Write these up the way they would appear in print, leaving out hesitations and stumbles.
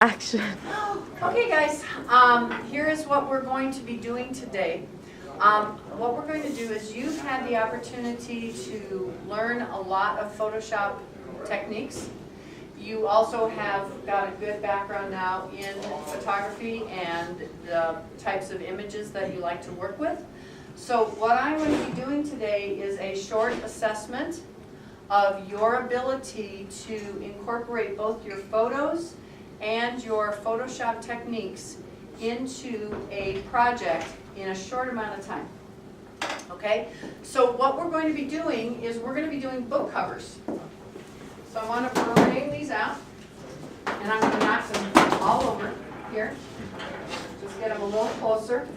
Action. Okay guys, here is what we're going to be doing today. What we're going to do is you've had the opportunity to learn a lot of Photoshop techniques. You also have got a good background now in photography and the types of images that you like to work with. So what I'm going to be doing today is a short assessment of your ability to incorporate both your photos and your Photoshop techniques into a project in a short amount of time. Okay? So what we're going to be doing is we're going to be doing book covers. So I want to bring these out, and I'm going to knock them all over here. Just get them a little closer.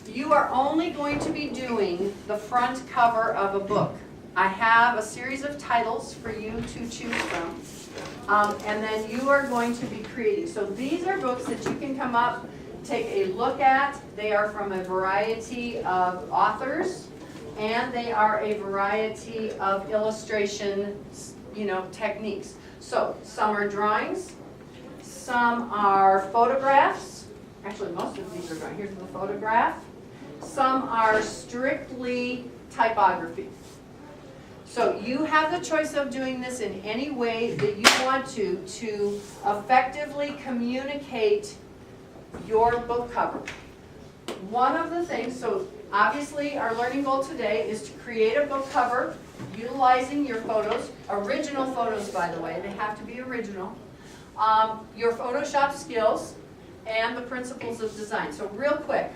You are only going to be doing the front cover of a book. I have a series of titles for you to choose from, and then you are going to be creating. So these are books that you can come up, take a look at. They are from a variety of authors, and they are a variety of illustration, techniques. So some are drawings, some are photographs. Actually, most of these are drawings. Here's the photograph. Some are strictly typography. So you have the choice of doing this in any way that you want to effectively communicate your book cover. One of the things, so obviously our learning goal today is to create a book cover utilizing your photos, original photos by the way, they have to be original, your Photoshop skills, and the principles of design. So real quick,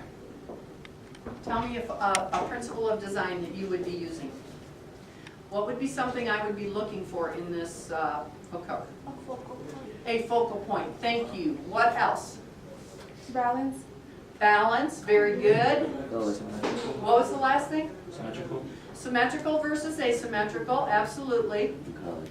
tell me if a principle of design that you would be using. What would be something I would be looking for in this book cover? A focal point. A focal point, thank you. What else? Balance. Balance, very good. What was the last thing? Symmetrical. Symmetrical versus asymmetrical, absolutely. Color.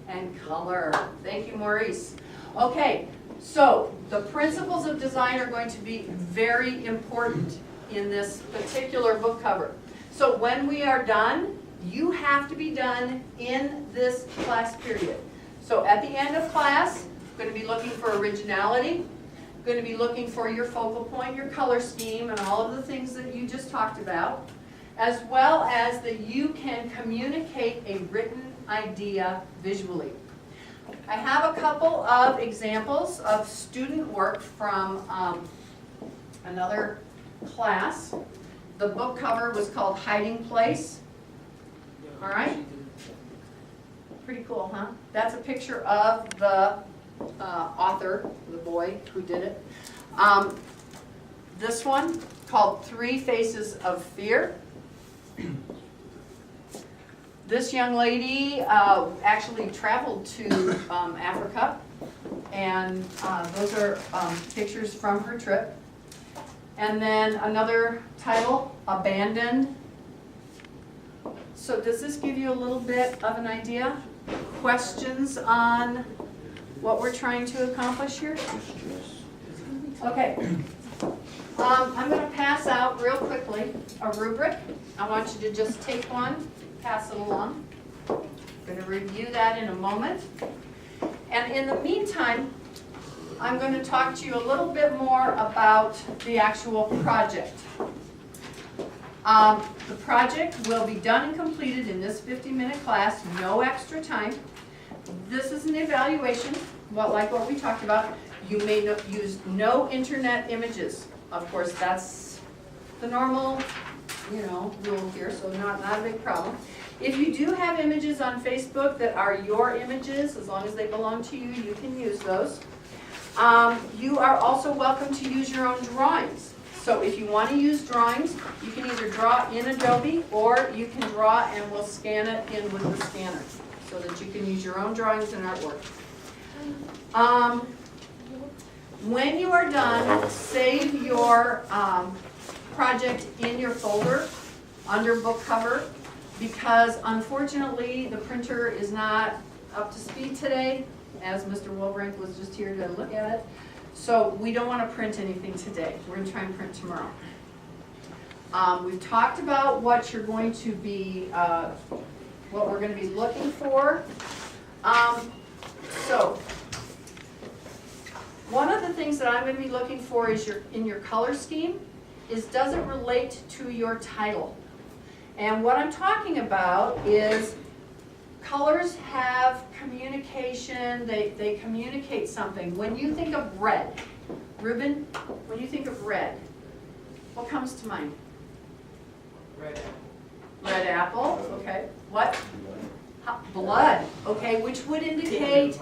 And color, thank you, Maurice. Okay, so the principles of design are going to be very important in this particular book cover. So when we are done, you have to be done in this class period. So at the end of class, going to be looking for originality, going to be looking for your focal point, your color scheme, and all of the things that you just talked about, as well as that you can communicate a written idea visually. I have a couple of examples of student work from another class. The book cover was called Hiding Place. All right? Pretty cool, huh? That's a picture of the author, the boy who did it. This one called Three Faces of Fear. This young lady actually traveled to Africa, and those are pictures from her trip. And then another title, Abandoned. So does this give you a little bit of an idea? Questions on what we're trying to accomplish here? Okay. I'm going to pass out real quickly a rubric. I want you to just take one, pass it along. I'm going to review that in a moment. And in the meantime, I'm going to talk to you a little bit more about the actual project. The project will be done and completed in this 50-minute class, no extra time. This is an evaluation, like what we talked about. You may use no internet images. Of course, that's the normal, rule here, so not a big problem. If you do have images on Facebook that are your images, as long as they belong to you, you can use those. You are also welcome to use your own drawings. So if you want to use drawings, you can either draw in Adobe or you can draw and we'll scan it in with the scanner so that you can use your own drawings and artwork. When you are done, save your project in your folder under book cover, because unfortunately the printer is not up to speed today, as Mr. Wilbrink was just here to look at it. So we don't want to print anything today. We're going to try and print tomorrow. We've talked about what you're going to be, what we're going to be looking for. So that I'm going to be looking for is in your color scheme is, does it relate to your title? And what I'm talking about is colors have communication, they communicate something. When you think of red, Ruben, when you think of red, what comes to mind? Red. Red apple, okay. What? Blood, okay, which would indicate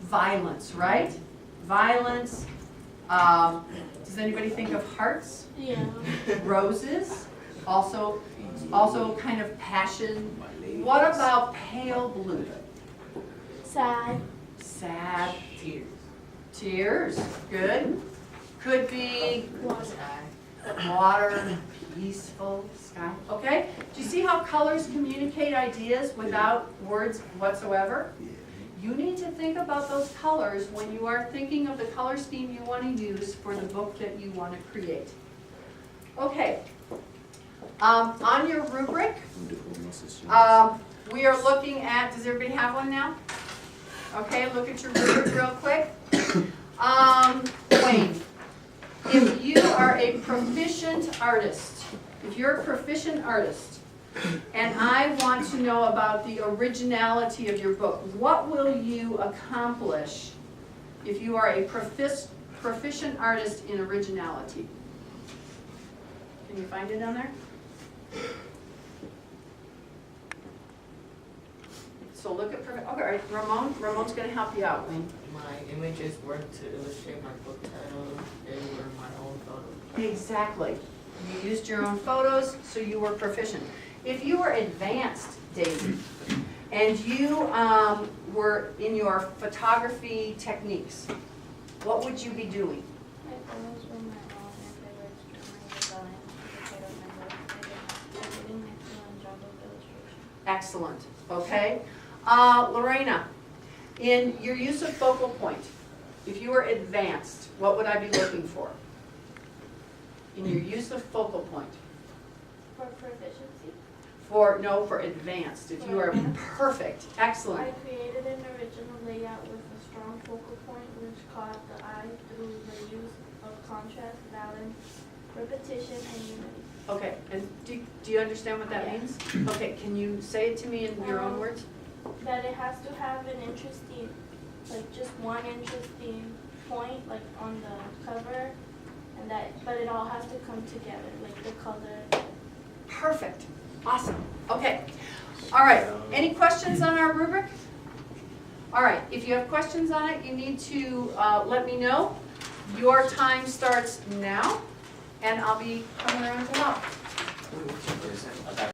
violence, right? Violence. Does anybody think of hearts? Yeah. Roses, also kind of passion. What about pale blue? Sad. Sad. Tears. Tears, good. Could be water, peaceful, sky. Okay, do you see how colors communicate ideas without words whatsoever? You need to think about those colors when you are thinking of the color scheme you want to use for the book that you want to create. Okay, on your rubric, we are looking at, does everybody have one now? Okay, look at your rubric real quick. Wayne, if you are a proficient artist, and I want to know about the originality of your book, what will you accomplish if you are a proficient artist in originality? Can you find it down there? So look at, okay, all right, Ramon's going to help you out, Wayne. My images weren't to illustrate my book title, they were my own photos. Exactly. You used your own photos, so you were proficient. If you were advanced, Daisy, and you were in your photography techniques, what would you be doing? My photos were my own and they were extremely design because I don't remember. I did an excellent job of illustration. Excellent, okay. Lorena, in your use of focal point, if you were advanced, what would I be looking for? In your use of focal point. For proficiency, For advanced, if you are perfect, I excellent. created an original layout with a strong focal point which caught the eye through the use of contrast, balance, repetition, and unity. Okay, and do you understand what that Yeah. means? Okay, can you say it to me in your own words? That it has to have an interesting, like just one interesting point, like on the cover, and but it all has to come together, like the color. Perfect, awesome, okay. All right, any questions on our rubric? All right, if you have questions on it, you need to let me know. Your time starts now, and I'll be coming around to help.